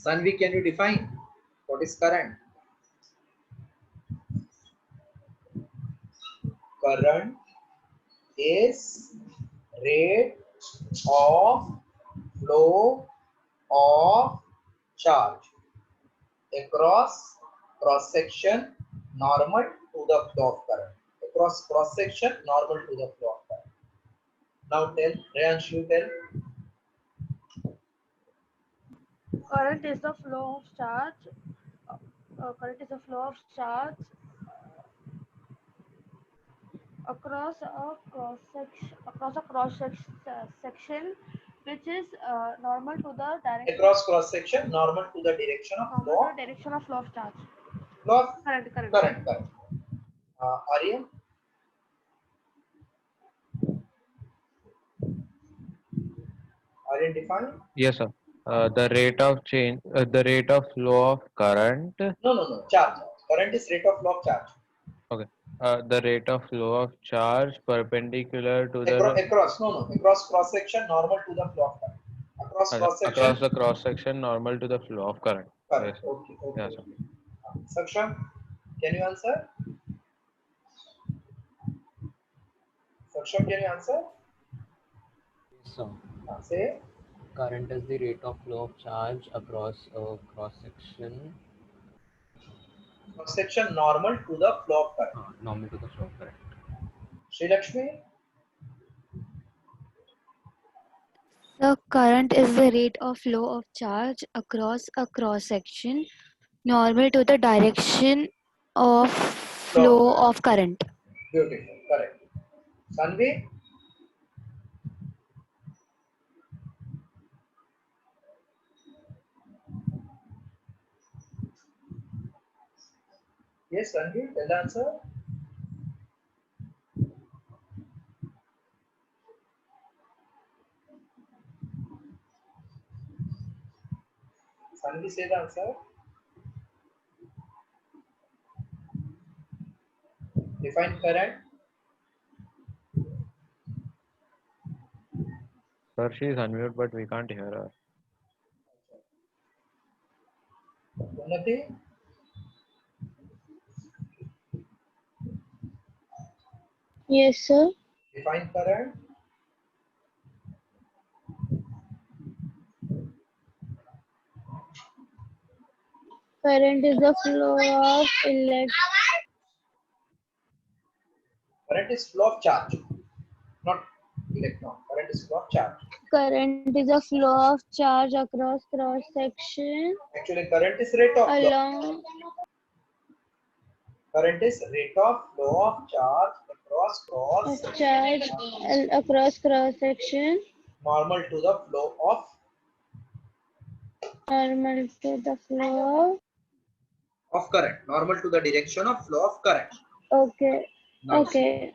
Sanvi, can you define what is current? Current is rate of flow of charge across cross section normal to the flow of current. Across cross section normal to the flow of current. Now tell, Reanshu, tell. Current is the flow of charge. Current is the flow of charge across a section which is normal to the direction Across cross section normal to the direction of flow of charge. of Current. current. Aryan, Aryan define? Yes, sir. The rate of change, the rate of flow of current. No. Charge. Current is rate of flow of charge. Okay. The rate of flow of charge perpendicular to the Across cross section normal to the flow of current. Across cross across section. the cross section normal to the flow of current. Yes, Correct. sir. Okay. Yes, sir. Saksha, can you answer? Saksha, can you answer? So, Say. current is the rate of flow of charge across a cross section, Cross section normal to the flow of current. normal to the flow of current. Sri Lakshmi. The current is the rate of flow of charge across a cross section normal to the direction of flow of current. Beautiful. Correct. Sanvi. Yes, Sanvi. Tell the answer. Sanvi, say the answer. Define current. Sir, she is unmute, but we can't hear her. Unnati. Yes, sir. Define current. Current is the flow of Current is flow of charge, not electron. Current is flow of charge. Current is a flow of charge across cross section Actually, current is rate of flow. along Current is rate of flow of charge across cross section normal to the flow normal to the flow. of current. Normal to the direction of flow of current. Okay. Now, Okay.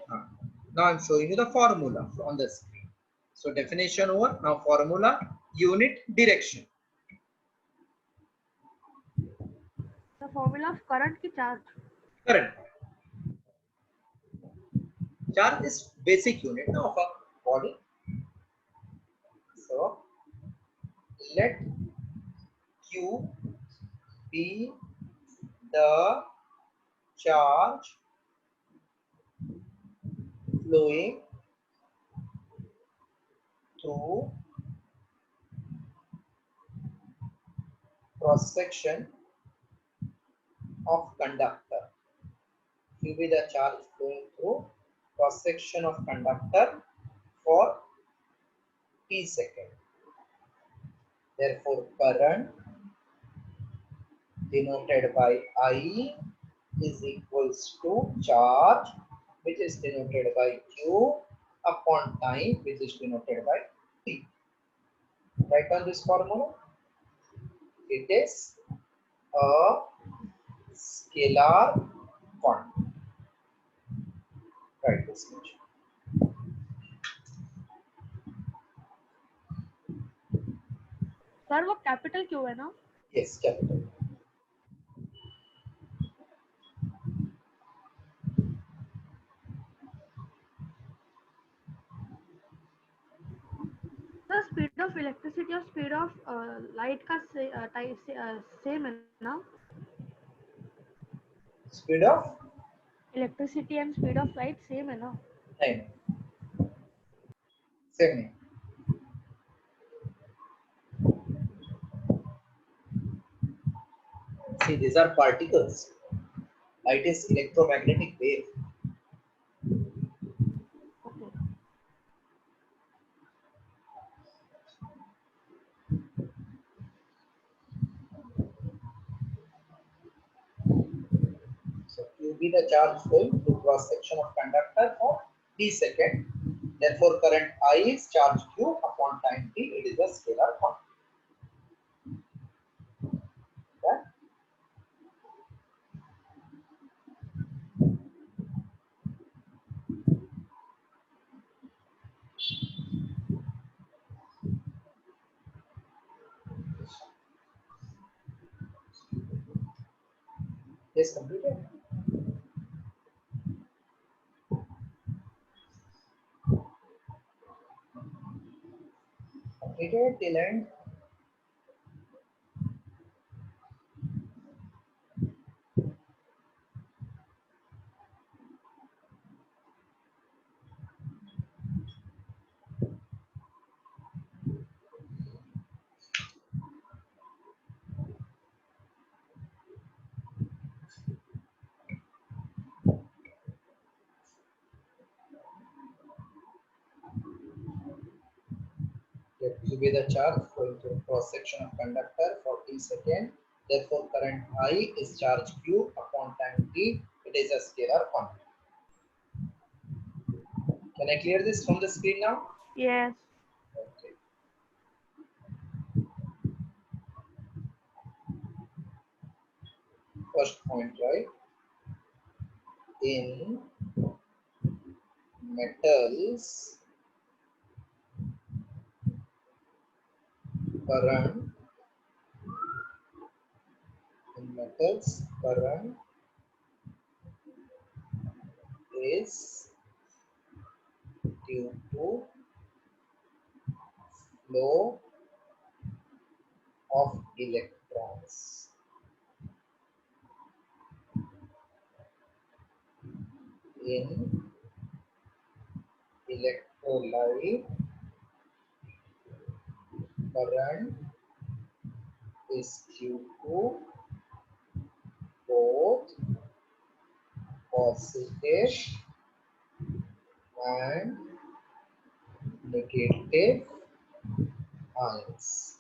now I'm showing you the formula on the screen. So definition over. Now formula, unit, direction. The formula of current ki charge. Current. Charge is basic unit of a body. So let Q be the charge flowing through cross section of conductor. Q be the charge flowing through cross section of conductor for t second. Therefore, current denoted by I is equals to charge, which is denoted by Q, upon time, which is denoted by T. Write on this formula. It is a scalar quantity. Write this much. Sir वो capital क्यों है ना? Yes, capital. The speed of of electricity और speed of light का same है ना? Speed of Electricity and speed of light same है ना? नहीं, same नहीं. See, these are particles. Light is electromagnetic wave. Okay. So Q be the charge flowing through cross section of conductor for t second. Therefore, current I is charge Q upon time t. It is a scalar quantity. Right? Yes, completed. Completed till end. Let Q be the charge flowing through cross section of conductor for t second. Therefore, current I is charge Q upon time t. It is a scalar quantity. Can I clear this from the screen now? Yes. Okay. First point, right? In metals, current is due to flow of electrons. In electrolyte, current is due to both positive and negative ions.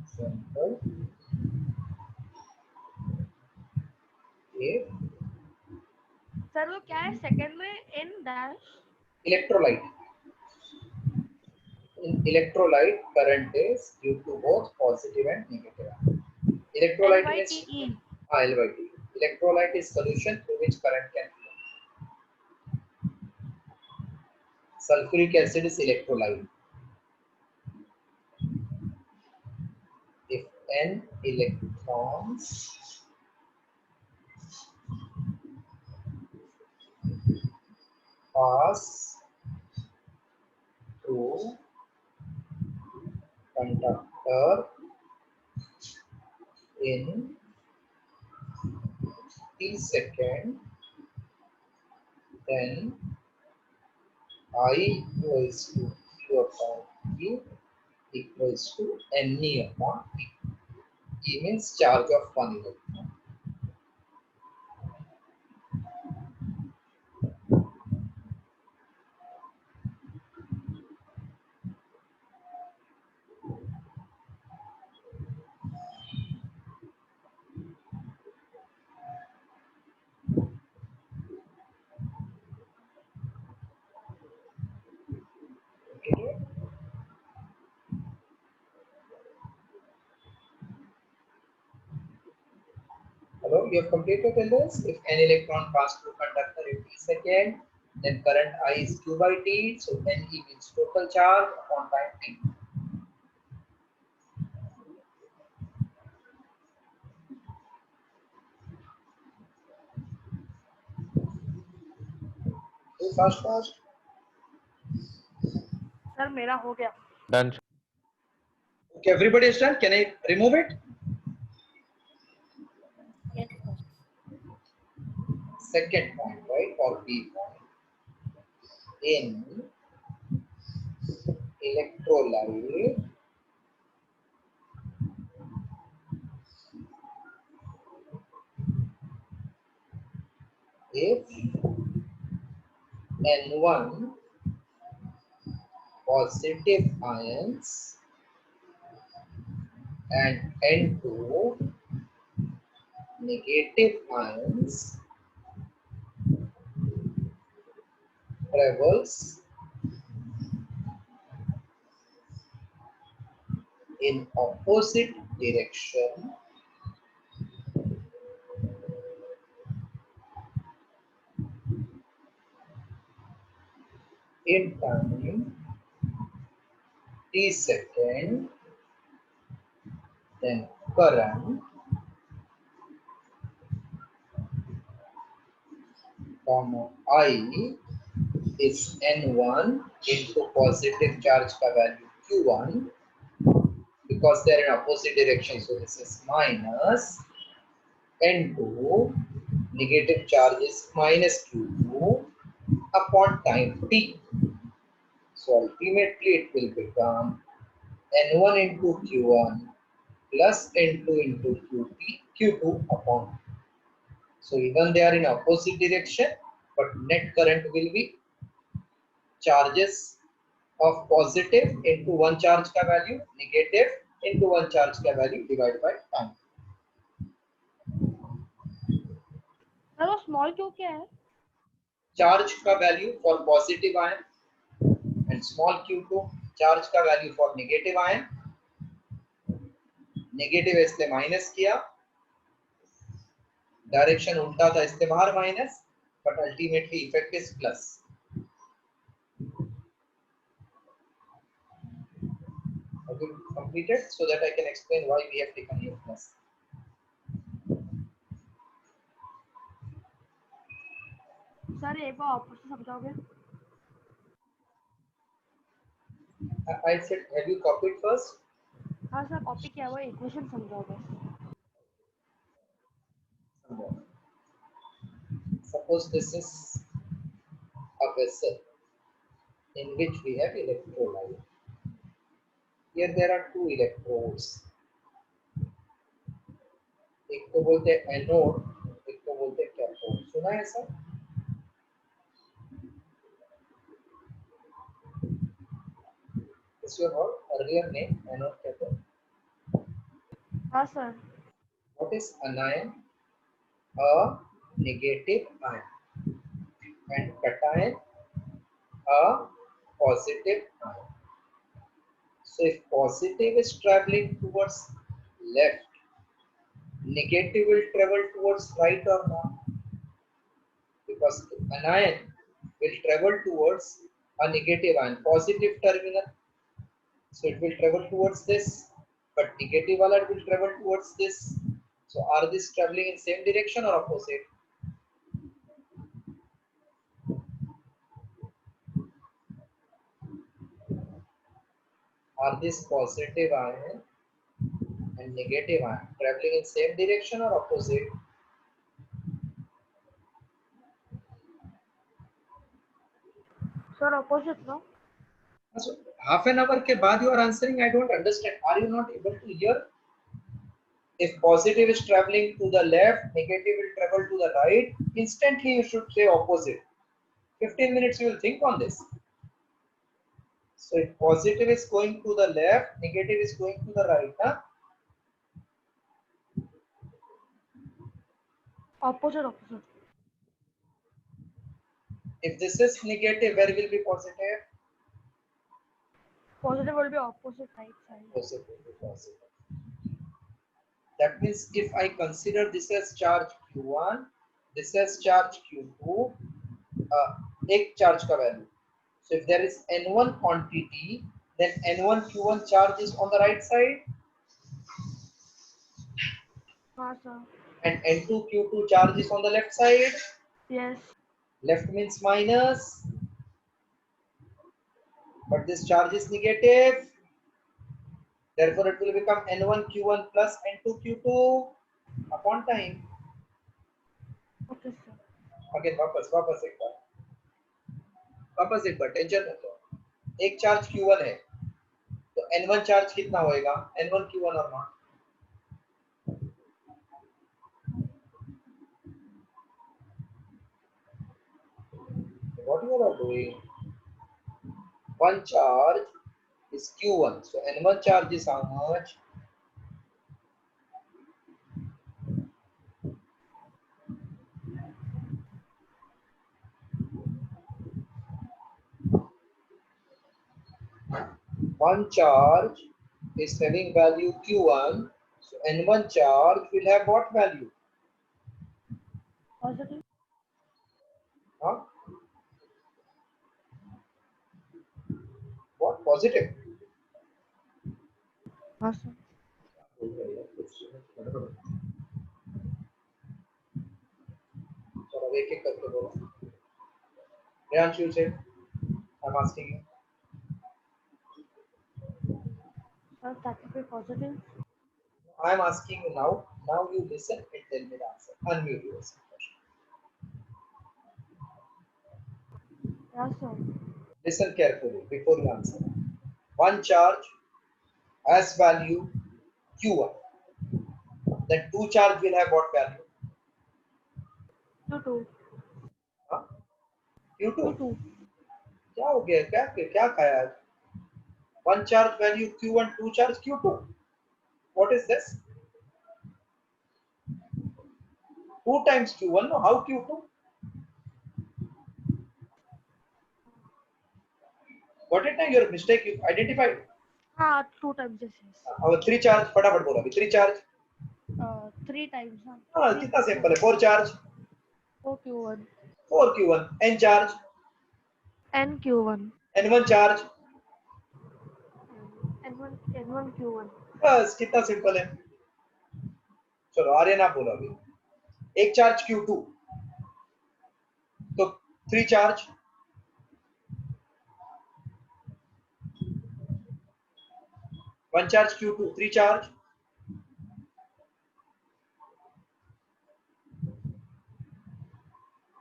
Example, if sir वो क्या है second में in dash electrolyte, in electrolyte, current is due to both positive and negative ions. Electrolyte is LYTE. LYT. Electrolyte is solution through which current can flow. Sulfuric acid is electrolyte. If n electrons pass through conductor in t second, then I equals to Q upon Q equals to Ne upon P. E means charge of one electron. Okay. Hello, you have completed this. If an electron passes through conductor in t second, then current I is q by t. So Ne means total charge upon time t. So fast. Sir मेरा हो गया. Done. Okay, everybody is done. Can I remove it? Yes, sir. Second point, right, or B point. In electrolyte, if N1 positive ions and N2 negative ions travels in opposite direction, in time t second, then current comma I is N1 into positive charge ka value Q1 because they are in opposite direction. So this is minus N2 negative charge is minus Q2 upon time t. So ultimately it will become N1 into Q1 plus N2 into Q2 upon t. So even they are in opposite direction, but net current will be charges of positive into one charge ka value, negative into one charge ka value divided by time. Sir वो small Q क्या है? Charge ka value for positive ion and small q2 charge का value for negative ion. Negative है इसलिए minus किया, direction उल्टा था इसलिए बाहर minus, but ultimately effect is plus. Have you completed so that I can explain why we have taken here plus? Sir एक बार ऑपोजिट समझाओगे? I said, have you copied first? हाँ सर कॉपी किया हुआ इक्वेशन समझाओगे? Suppose this is a vessel in which we have electrolyte. Here there are two electrodes. एक को बोलते हैं एनोड, एक को बोलते हैं कैथोड. सुना है sir? Is your earlier name anode cathode? हाँ sir. What is anion? A negative ion, and cation a positive ion. So if positive is traveling towards left, negative will travel towards right or not? Because anion will travel towards a negative ion, positive terminal. So it will travel towards this, but negative wala will travel towards this. So are these traveling in same direction or opposite? Are this positive ion and negative ion traveling in same direction or opposite? Sir opposite no? So half an hour के बाद you are answering, I don't understand. Are you not able to hear? If positive is traveling to the left, negative will travel to the right, instantly you should say opposite. 15 minutes you will think on this. So if positive is going to the left, negative is going to the right, huh? Opposite. If this is negative, where will be positive? Positive will be opposite right side. Positive will be positive. That means if I consider this as charge Q1, this as charge Q2, एक charge का value. So if there is N1 quantity, then N1 Q1 charge is on the right side, हाँ sir. and N2 Q2 charge is on the left side. Yes. Left means minus, but this charge is negative. Therefore, it will become N1 Q1 plus N2 Q2 upon time. Okay sir. Again, वापस एक बार tension मत लो. एक charge Q1 है, तो N1 charge कितना होएगा? N1 Q1 और not. What you are doing? One charge is Q1, so N1 charge is how much? One charge is having value Q1, so N1 charge will have what value? Positive. Huh? What? Positive? हाँ sir. चलो एक एक करके बोलो. Priyanshu से, I'm asking you. Sir, that will be positive. I am asking you now. Now you listen and tell me the answer. Unmute yourself. Yeah sir. Listen carefully before you answer. One charge has value Q1. Then two charge will have what value? Q2. Huh? Q2. Q2. क्या हो गया? क्या खाया आज? One charge value Q1, two charge Q2. What is this? 2 times Q1. No, how Q2? Got it? Now your mistake you identified. हाँ 2 times yes. Our 3 charge. फटाफट बोलो अभी 3 charge. 3 times. हाँ कितना simple है? 4 charge. 4 Q1. 4 Q1. N charge. N Q1. N1 charge. N1 Q1. बस कितना simple है. चलो आर्यन आप बोलो अभी. एक charge Q2. तो 3 charge. One charge Q2, 3 charge.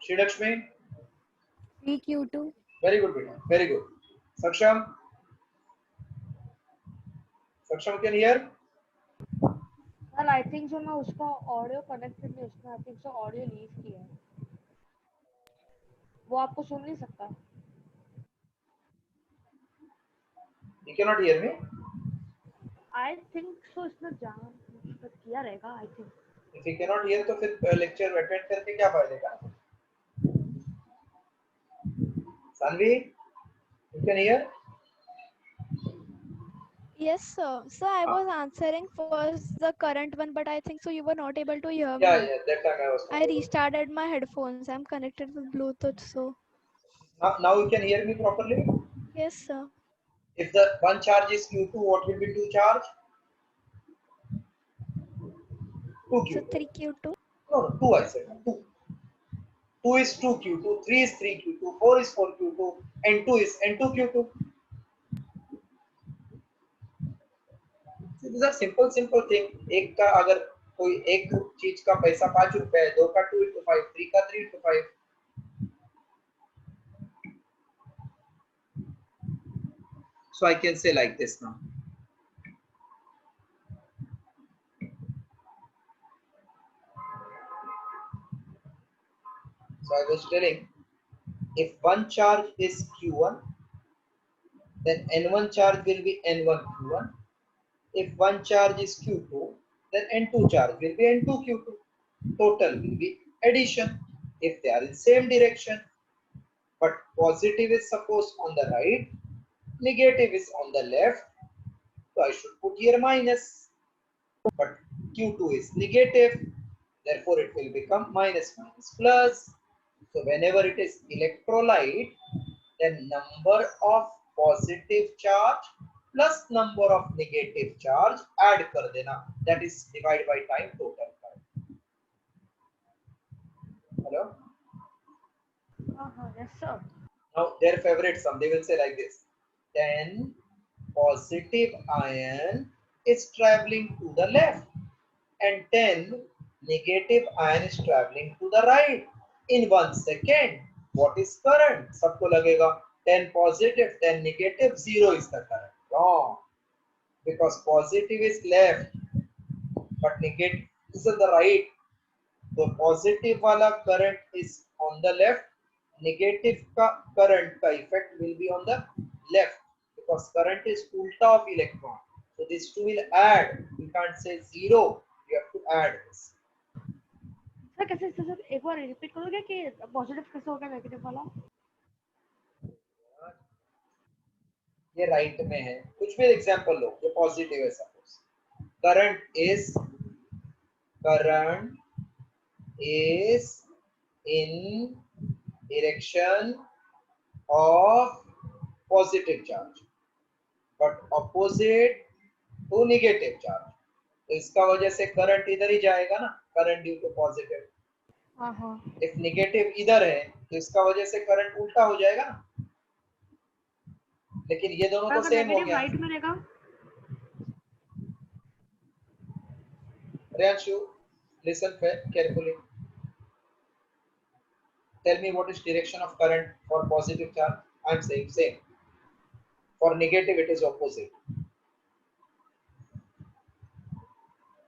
Shri Lakshmi. 3Q2. Very good, beta. Very good. Saksham. Saksham can hear? Sir, I think so मैं उसका ऑडियो कनेक्ट करने उसमें I think so audio leave किया है. वो आपको सुन नहीं सकता. You cannot hear me? I think so इसने जान किया रहेगा I think. If you cannot hear तो फिर lecture attend करके क्या फायदा का? Sanvi, you can hear? Yes, sir. So I was answering first the current one, but I think so you were not able to hear me. Yeah, that time I was. I restarted my headphones. I'm connected with Bluetooth, so. Now you can hear me properly? Yes, sir. If the one charge is Q2, what will be two charge? 2Q. So 3Q2. No, 2 I said. 2. 2 is 2Q2, 3 is 3Q2, 4 is 4Q2, and 2 is N2Q2. These are simple thing. एक का अगर कोई एक चीज का पैसा 5 रुपए है, दो का 2 into 5, 3 का 3 into 5. So I can say like this now. So I was telling, if one charge is Q1, then N1 charge will be N1 Q1. If one charge is Q2, then N2 charge will be N2 Q2. Total will be addition if they are in same direction. But positive is supposed on the right, negative is on the left. So I should put here minus. but Q2 is negative, therefore it will become minus minus plus. So whenever it is electrolyte, then number of positive charge plus number of negative charge add कर देना, that is divide by time total current. Hello? Yes, sir. Now their favorite sum, they will say like this: 10 positive ion is traveling to the left and 10 negative ion is traveling to the right. In 1 second, what is current? सबको लगेगा 10 positive, 10 negative, 0 is the current. Wrong. Because positive is left, but negative is on the right. So positive वाला current is on the left, negative का current का effect will be on the left because current is ulta of electron. So these two will add. You can't say 0. You have to add this. Sir कैसे sir एक बार repeat करोगे कि positive कैसे होगा negative वाला? ये right में है, कुछ भी एग्जांपल लो. ये पॉजिटिव है suppose. Current is in direction of positive charge but opposite to negative charge. तो इसका वजह से करंट इधर ही जाएगा ना, करंट ड्यू टू पॉजिटिव. हाँ. इफ नेगेटिव इधर है तो इसका वजह से करंट उल्टा हो जाएगा ना. लेकिन ये दोनों तो अगर सेम हो नेगेटिव गया. राइट में रहेगा Priyanshu, listen carefully. Tell me what is direction of current for positive charge. I'm saying same. For negative it is opposite.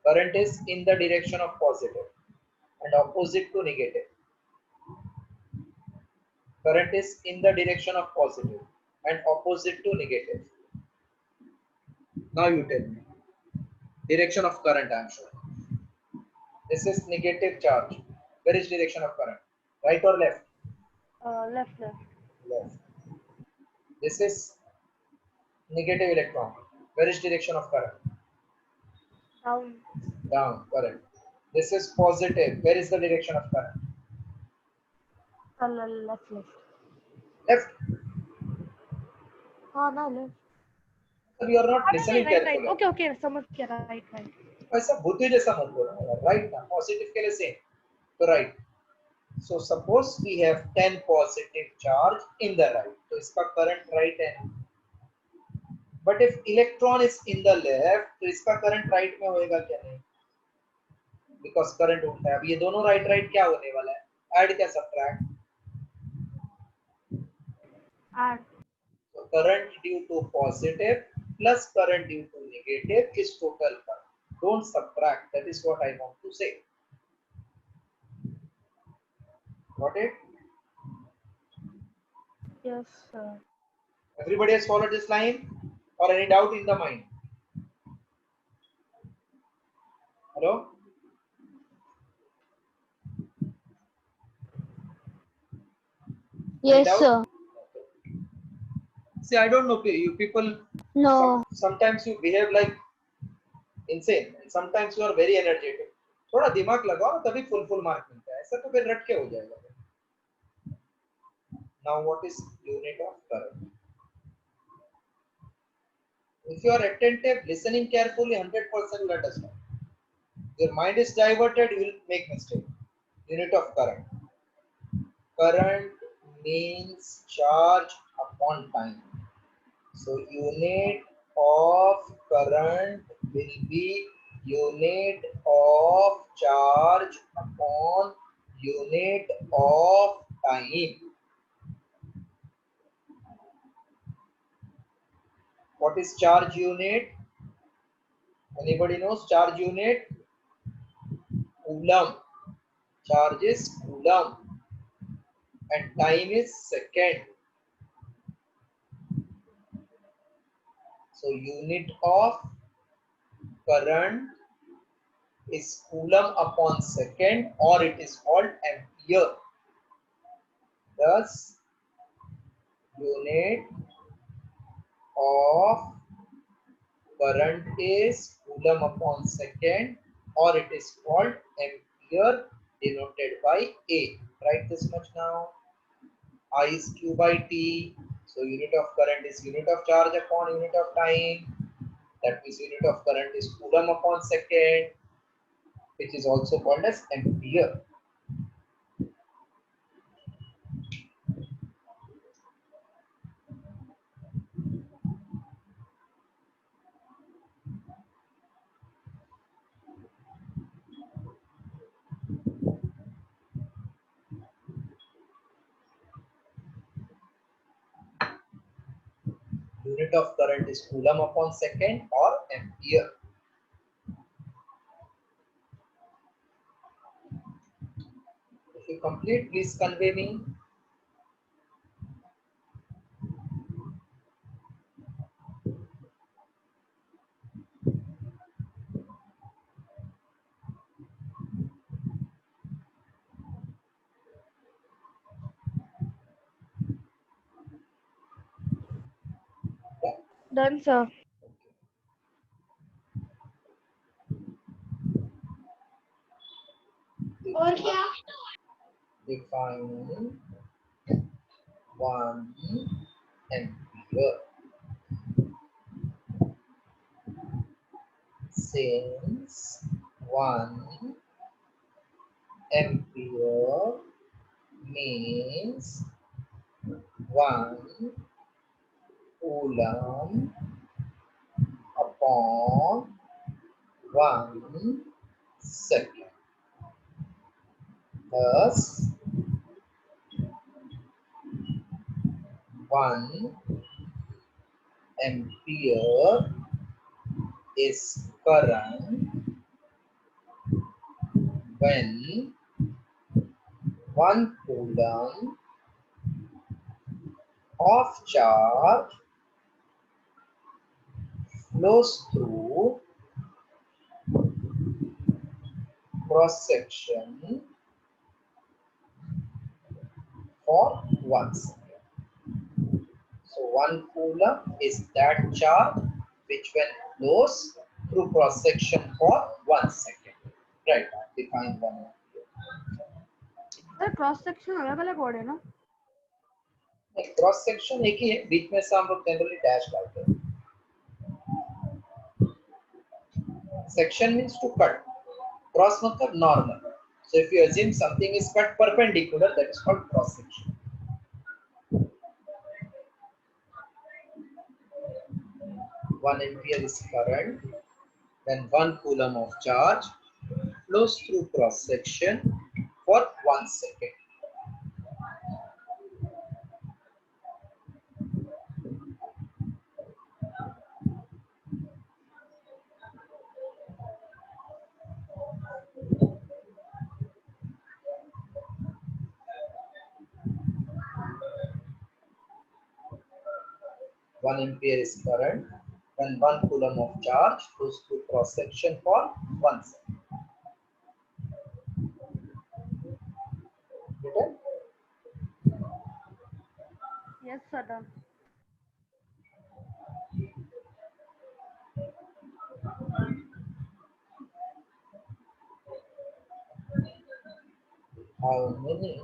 Current is in the direction of positive and opposite to negative. Current is in the direction of positive and opposite to negative. Now you tell me. Direction of current I am showing. This is negative charge. Where is direction of current? Right or left? left. Left. This is negative electron. Where is direction of current? Down. Down. Correct. This is positive. Where is the direction of current? Left. Left. हाँ ना left. So you are not listening right carefully. Okay समझ गया. Right. ऐसा भूतिया जैसा मत बोलो. Right ना. Positive के लिए same. तो right. So suppose we have 10 positive charge in the right. तो इसका current right है. But if electron is in the left, तो इसका current right में होएगा क्या नहीं? Because current उल्टा है. अब ये दोनों right क्या होने वाला है? Add क्या subtract? Add. So current due to positive plus current due to negative is total current. Don't subtract. That is what I want to say. Got it? Yes, sir. Everybody has followed this line? Or any doubt in the mind? Hello? Yes, doubt? sir. See, I don't know you people. No. Sometimes you behave like insane. And sometimes you are very energetic. थोड़ा दिमाग लगाओ तभी full mark मिलता है. ऐसा तो फिर रट के हो जाएगा. Now what is unit of current? If you are attentive, listening carefully, 100% will understand. Your mind is diverted, you will make mistake. Unit of current. Current means charge upon time. So unit of current will be unit of charge upon unit of time. What is charge unit? Anybody knows charge unit? Coulomb. Charge is coulomb and time is second. So unit of current is coulomb upon second, or it is called ampere. Thus unit of current is coulomb upon second, or it is called ampere denoted by A. Write this much now. I is Q by T. So unit of current is unit of charge upon unit of time. That means unit of current is coulomb upon second, which is also called as ampere. Unit of current is coulomb upon second or ampere. If you complete, please convey me. Done, sir. Define 1 ampere. Since 1 ampere means 1 coulomb upon 1 second. Thus, 1 ampere is current when 1 coulomb of charge flows through cross section for 1 second. So 1 coulomb is that charge which when flows through cross section for 1 second. Right, define 1 ampere. Sir cross section अलग अलग word है ना? Cross section एक ही है, बीच में से हम लोग जनरली डैश डालते हैं. Section means to cut. Cross मतलब normal. So if you assume something is cut perpendicular, that is called cross section. One ampere is current when 1 coulomb of charge flows through cross section for 1 second. One ampere is current when 1 coulomb of charge flows through cross section for 1 second. Okay? Yes, sir. Done. How many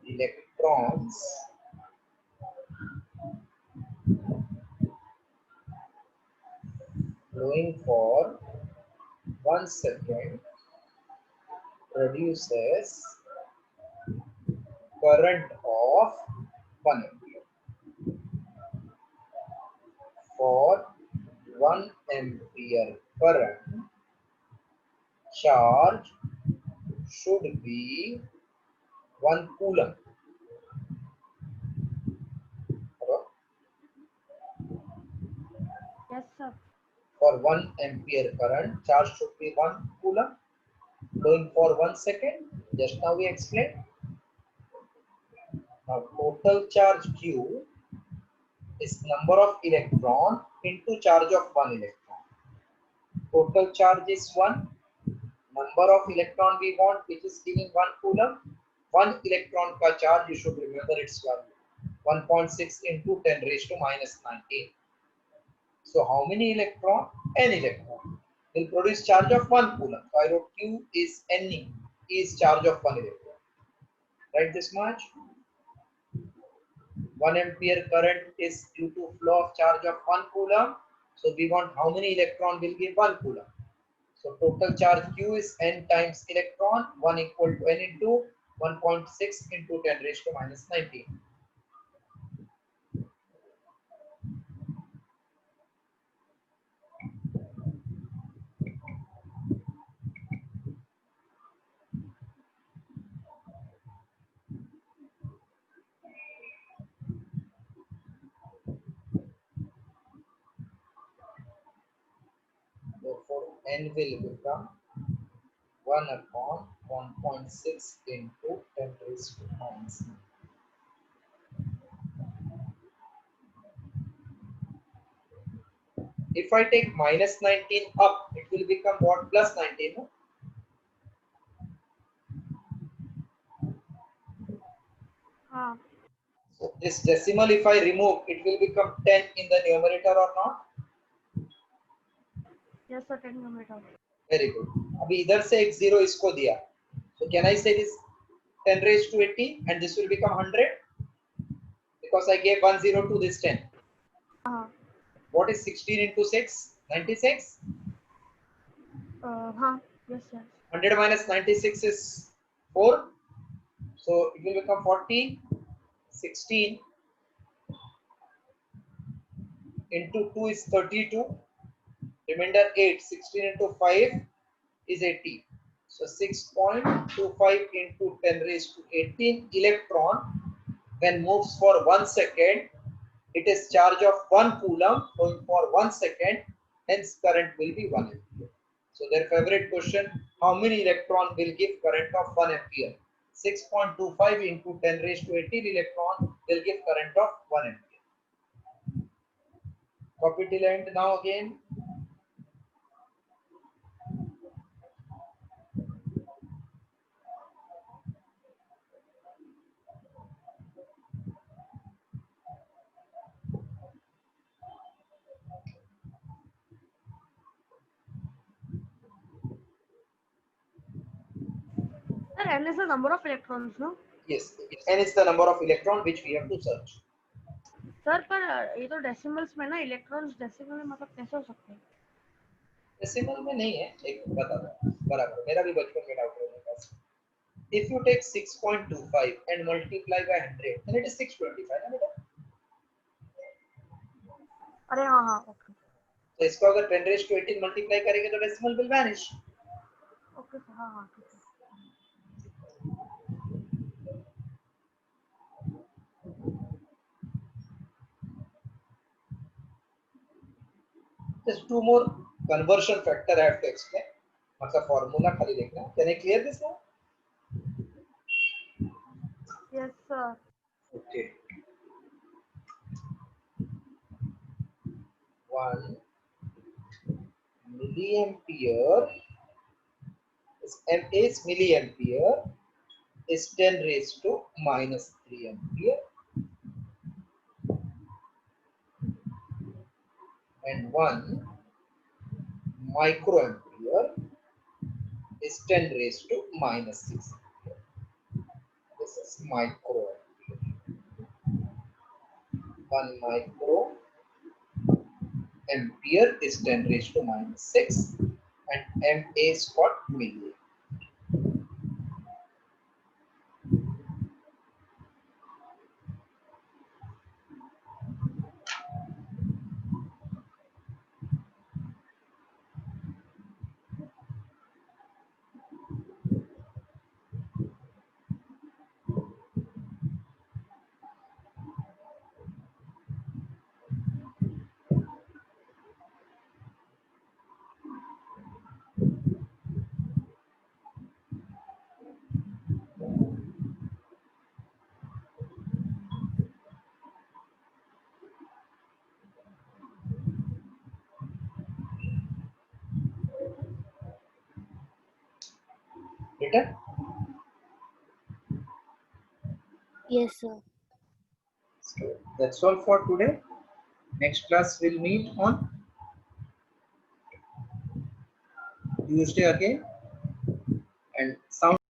electrons flowing for 1 second produces current of 1 ampere. For 1 ampere current, charge should be 1 coulomb. Hello? Yes, sir. For 1 ampere current, charge should be 1 coulomb. Flowing for 1 second, just now we explained. Now total charge Q is number of electron into charge of 1 electron. Total charge is 1. Number of electron we want, which is giving 1 coulomb. 1 electron ka charge, you should remember its value. 1.6 into 10 raised to minus 19. So how many electron? N electron will produce charge of 1 coulomb. So I wrote Q is N, E is charge of 1 electron. Write this much. 1 ampere current is due to flow of charge of 1 coulomb. So we want how many electron will give 1 coulomb. So total charge Q is N times electron, 1 equal to N into 1.6 into 10 raised to minus 19. Therefore, N will become 1 upon 1.6 into 10 raised to minus 9. If I take minus 19 up, it will become what? Plus 19. No? हाँ. So this decimal, if I remove, it will become 10 in the numerator or not? Yes sir, 10 millimeter. Very good. अभी इधर से एक 0 इसको दिया. So can I say this 10 raised to 80 and this will become 100? Because I gave 1 0 to this 10. हाँ. What is 16 into 6? 96? हाँ. Yes sir. 100 minus 96 is 4. So it will become 40. 16 into 2 is 32. Remainder 8. 16 into 5 is 80. So 6.25 into 10 raised to 18 electron when moves for 1 second, it is charge of 1 coulomb going for 1 second, hence current will be 1 ampere. So their favorite question, how many electron will give current of 1 ampere? 6.25 into 10 raised to 18 electron will give current of 1 ampere. Copy till end now again. Sir, N is the number of electrons, no? Yes, n is the number of electron which we have to search. Sir पर ये तो decimals में ना electrons decimal में मतलब कैसे हो सकते हैं? डेसिमल में नहीं है, एक बता दो बराबर, मेरा भी बचपन में डाउट होता था. If you take 6.25 and multiply by 100, then it is 625 ना बेटा. अरे हाँ हाँ ओके. तो इसको अगर 10 raised to 18 multiply करेंगे तो decimal will vanish. Okay sir हाँ हाँ ठीक है. Just two more conversion factor I have to explain. मतलब formula खाली देखना. Can I clear this now? Yes sir. Okay. 1 milliampere is milliampere is 10 raised to minus 3 ampere, and 1 microampere is 10 raised to minus 6 ampere. This is microampere. 1 microampere is 10 raised to minus 6, and MA is what? Milli. Written? Yes, sir. So that's all for today. Next class we'll meet on Tuesday again, and sound